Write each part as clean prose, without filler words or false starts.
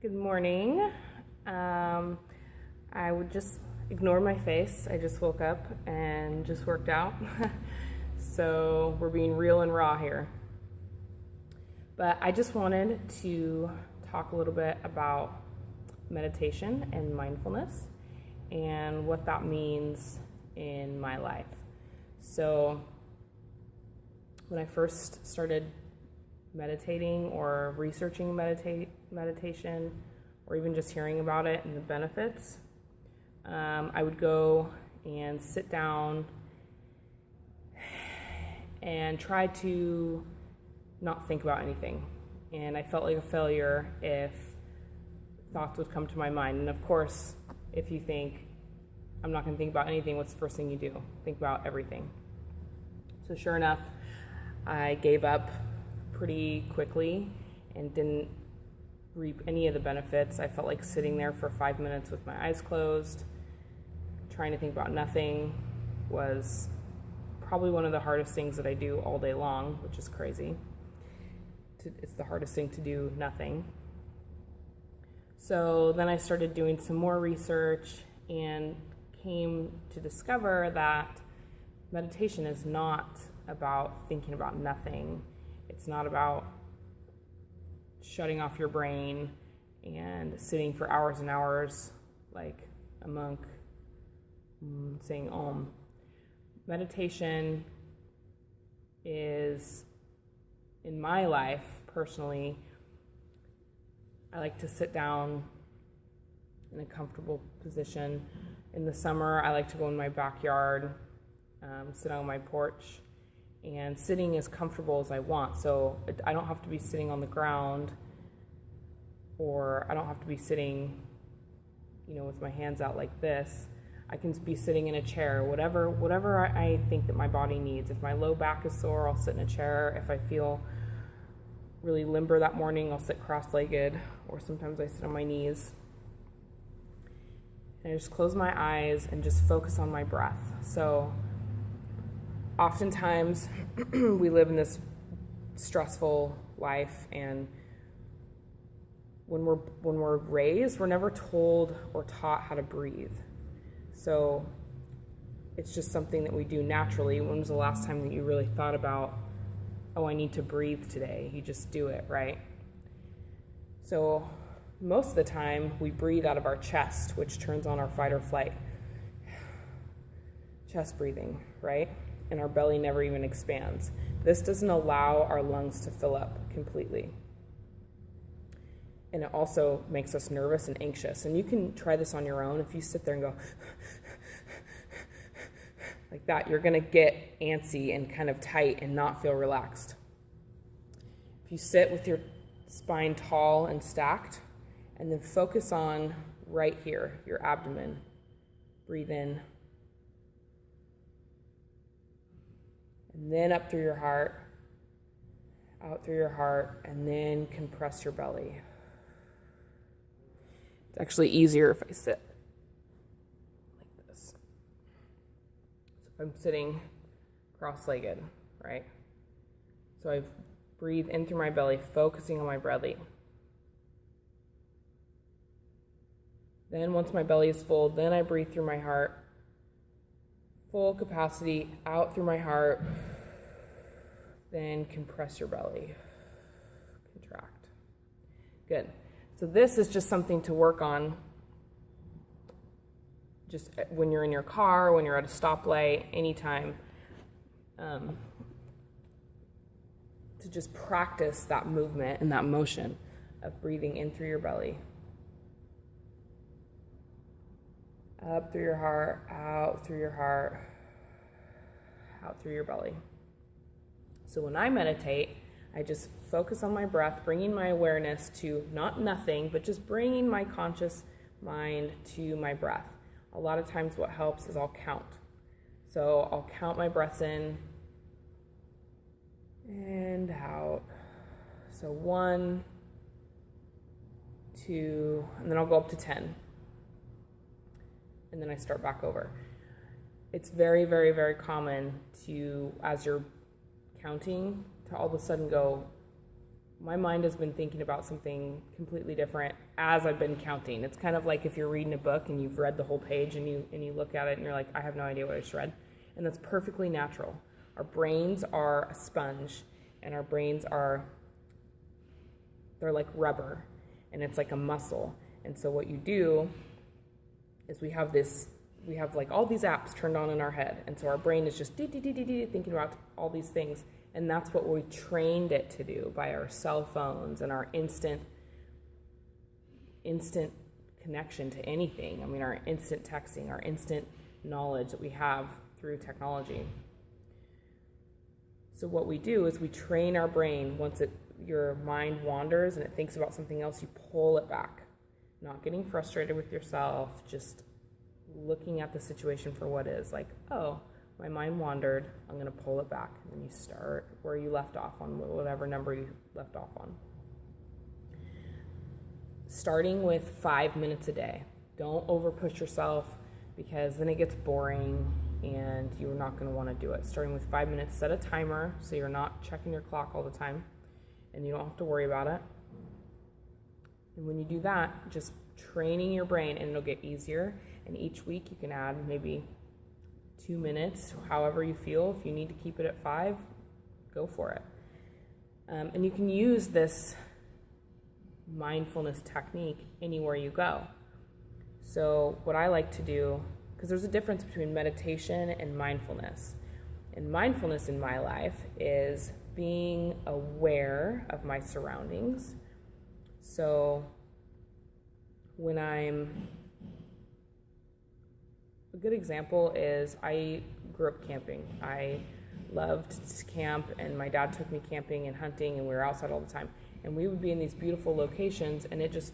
Good morning. I would just ignore my face. I just woke up and just worked out. So we're being real and raw here. But I just wanted to talk a little bit about meditation and mindfulness and what that means in my life. So when I first started meditating or researching meditation, or even just hearing about it and the benefits, I would go and sit down and try to not think about anything. And I felt like a failure if thoughts would come to my mind. And of course, if you think, I'm not going to think about anything, what's the first thing you do? Think about everything. So sure enough, I gave up pretty quickly and didn't reap any of the benefits. I felt like sitting there for 5 minutes with my eyes closed, trying to think about nothing, was probably one of the hardest things that I do all day long, which is crazy. It's the hardest thing to do nothing. So then I started doing some more research and came to discover that meditation is not about thinking about nothing. It's not about shutting off your brain and sitting for hours and hours like a monk saying Om. Meditation is, in my life personally, I like to sit down in a comfortable position. In the summer, I like to go in my backyard, sit on my porch, and sitting as comfortable as I want. So I don't have to be sitting on the ground, or I don't have to be sitting, with my hands out like this. I can be sitting in a chair, whatever I think that my body needs. If my low back is sore, I'll sit in a chair. If I feel really limber that morning, I'll sit cross-legged, or sometimes I sit on my knees. And I just close my eyes and just focus on my breath. So oftentimes we live in this stressful life, and when we're raised, we're never told or taught how to breathe. So it's just something that we do naturally. When was the last time that you really thought about, oh, I need to breathe today? You just do it, right? So most of the time we breathe out of our chest, which turns on our fight or flight. Chest breathing, right? And our belly never even expands. This doesn't allow our lungs to fill up completely. And it also makes us nervous and anxious. And you can try this on your own. If you sit there and go like that, you're going to get antsy and kind of tight and not feel relaxed. If you sit with your spine tall and stacked, and then focus on right here, your abdomen. Breathe in. And then up through your heart, out through your heart, and then compress your belly. It's actually easier if I sit like this. So if I'm sitting cross-legged, right? So I breathe in through my belly, focusing on my belly. Then once my belly is full, then I breathe through my heart. Full capacity, out through my heart. Then compress your belly. Contract. Good. So this is just something to work on just when you're in your car, when you're at a stoplight, anytime. To just practice that movement and that motion of breathing in through your belly. Up through your heart, out through your heart, out through your belly. So when I meditate, I just focus on my breath, bringing my awareness to not nothing, but just bringing my conscious mind to my breath. A lot of times what helps is I'll count. So I'll count my breaths in and out. So 1, 2, and then I'll go up to 10. And then I start back over. It's very, very, very common to, as you're counting, to all of a sudden go my mind has been thinking about something completely different as I've been counting. It's kind of like if you're reading a book and you've read the whole page and you look at it and you're like, I have no idea what I just read. And that's perfectly natural. Our brains are a sponge, and our brains they're like rubber, and it's like a muscle. And so what you do is we have like all these apps turned on in our head. And so our brain is just thinking about all these things. And that's what we trained it to do by our cell phones and our instant connection to anything. I mean, our instant texting, our instant knowledge that we have through technology. So what we do is we train our brain. Once your mind wanders and it thinks about something else, you pull it back. Not getting frustrated with yourself, just looking at the situation for what is. Like, oh, my mind wandered, I'm going to pull it back. And then you start where you left off on whatever number you left off on. Starting with 5 minutes a day. Don't overpush yourself, because then it gets boring and you're not going to want to do it. Starting with 5 minutes, set a timer so you're not checking your clock all the time and you don't have to worry about it. And when you do that, just training your brain, and it'll get easier. And each week you can add maybe 2 minutes, however you feel. If you need to keep it at 5, go for it. And you can use this mindfulness technique anywhere you go. So what I like to do, because there's a difference between meditation and mindfulness. And mindfulness in my life is being aware of my surroundings. So when a good example is I grew up camping. I loved to camp, and my dad took me camping and hunting, and we were outside all the time. And we would be in these beautiful locations, and it is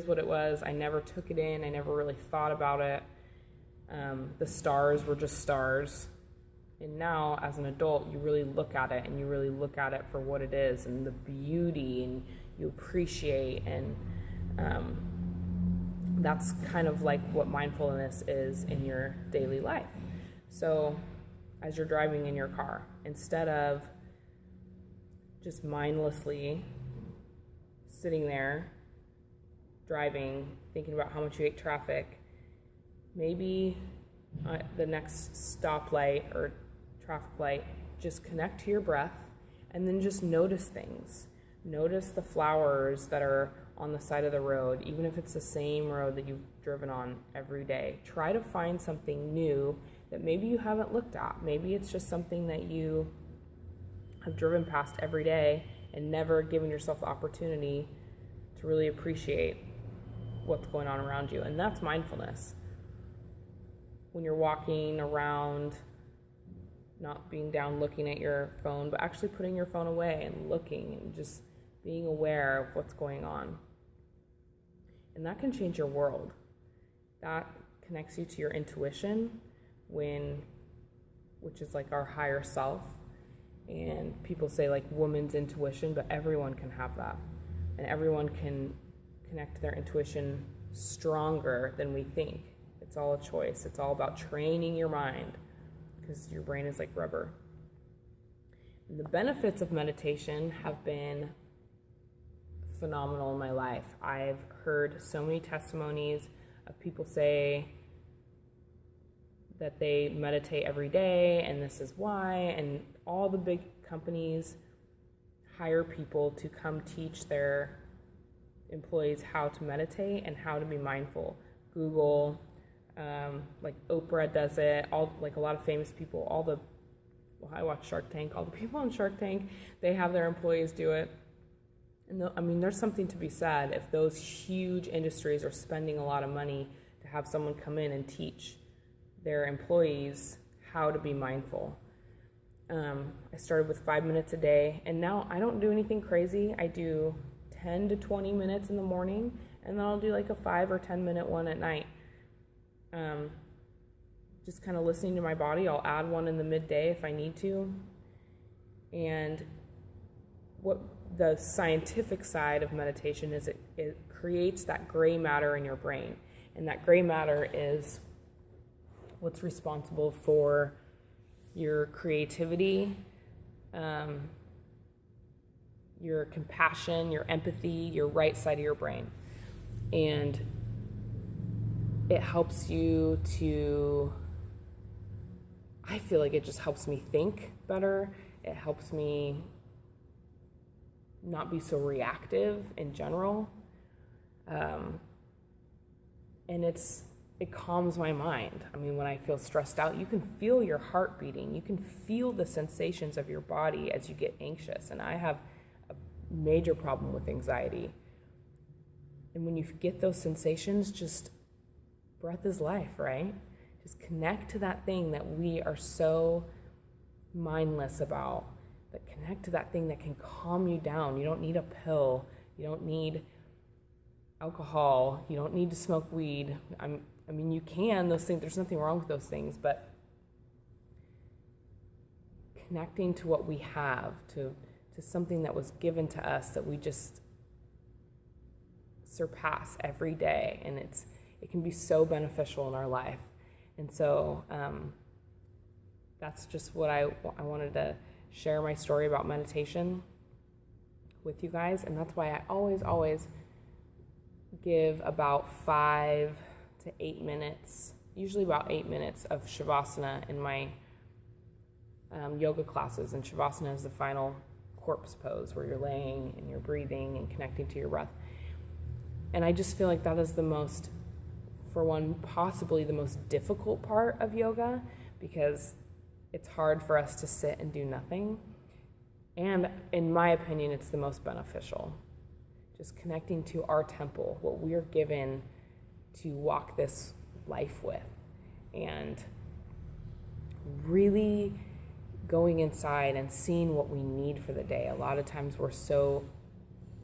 what it was. I never took it in. I never really thought about it. The stars were just stars. And now, as an adult, you really look at it, and you really look at it for what it is, and the beauty, and you appreciate, and that's kind of like what mindfulness is in your daily life. So as you're driving in your car, instead of just mindlessly sitting there driving, thinking about how much you hate traffic, maybe the next stoplight or traffic light, just connect to your breath and then just notice things. Notice the flowers that are on the side of the road, even if it's the same road that you've driven on every day. Try to find something new that maybe you haven't looked at. Maybe it's just something that you have driven past every day and never given yourself the opportunity to really appreciate what's going on around you. And that's mindfulness. When you're walking around, not being down looking at your phone, but actually putting your phone away and looking and just being aware of what's going on. And that can change your world. That connects you to your intuition, which is like our higher self. And people say like woman's intuition, but everyone can have that. And everyone can connect to their intuition stronger than we think. It's all a choice. It's all about training your mind, because your brain is like rubber. And the benefits of meditation have been phenomenal in my life. I've heard so many testimonies of people say that they meditate every day, and this is why. And all the big companies hire people to come teach their employees how to meditate and how to be mindful. Google, like Oprah does it, like a lot of famous people, I watch Shark Tank, all the people on Shark Tank, they have their employees do it. And there's something to be said if those huge industries are spending a lot of money to have someone come in and teach their employees how to be mindful. I started with 5 minutes a day, and now I don't do anything crazy. I do 10 to 20 minutes in the morning, and then I'll do like a 5 or 10 minute one at night. Just kind of listening to my body. I'll add one in the midday if I need to. And what the scientific side of meditation is, it creates that gray matter in your brain. And that gray matter is what's responsible for your creativity, your compassion, your empathy, your right side of your brain. And it helps you to, I feel like it just helps me think better. It helps me not be so reactive in general. And it calms my mind. I mean, when I feel stressed out, you can feel your heart beating. You can feel the sensations of your body as you get anxious. And I have a major problem with anxiety. And when you get those sensations, just breath is life, right? Just connect to that thing that we are so mindless about. But connect to that thing that can calm you down. You don't need a pill. You don't need alcohol. You don't need to smoke weed. I mean, you can, those things, there's nothing wrong with those things, but connecting to what we have, to something that was given to us that we just surpass every day, and it can be so beneficial in our life. And so that's just what I wanted to share my story about meditation with you guys, and that's why I always give about 5 to 8 minutes, usually about 8 minutes of Shavasana in my yoga classes. And Shavasana is the final corpse pose where you're laying and you're breathing and connecting to your breath. And I just feel like that is the most, for one, possibly the most difficult part of yoga, because it's hard for us to sit and do nothing. And in my opinion, it's the most beneficial. Just connecting to our temple, what we are given to walk this life with, and really going inside and seeing what we need for the day. A lot of times we're so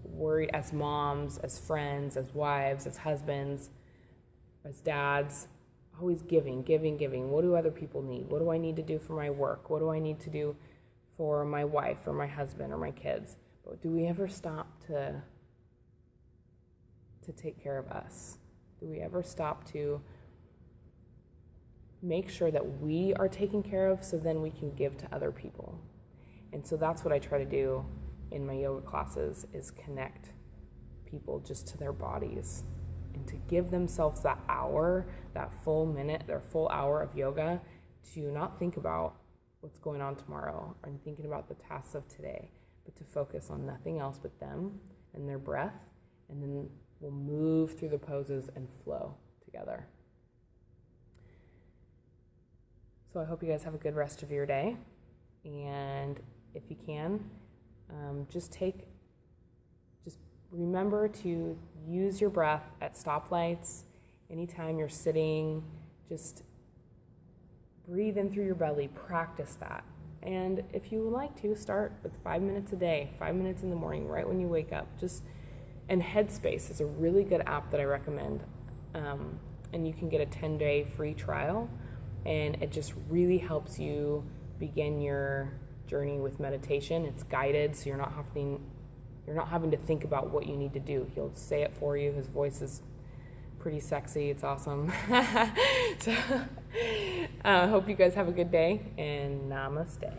worried as moms, as friends, as wives, as husbands, as dads, always giving. What do other people need? What do I need to do for my work? What do I need to do for my wife or my husband or my kids? But do we ever stop to take care of us? Do we ever stop to make sure that we are taken care of so then we can give to other people? And so that's what I try to do in my yoga classes, is connect people just to their bodies and to give themselves that hour, that full minute, their full hour of yoga, to not think about what's going on tomorrow or thinking about the tasks of today, but to focus on nothing else but them and their breath, and then we'll move through the poses and flow together. So I hope you guys have a good rest of your day. And if you can, just remember to use your breath at stoplights. Anytime you're sitting, just breathe in through your belly, practice that. And if you would like to, start with 5 minutes a day, 5 minutes in the morning, right when you wake up. And Headspace is a really good app that I recommend. And you can get a 10-day free trial. And it just really helps you begin your journey with meditation. It's guided, so you're not having to think about what you need to do. He'll say it for you. His voice is pretty sexy. It's awesome. So, hope you guys have a good day, and namaste.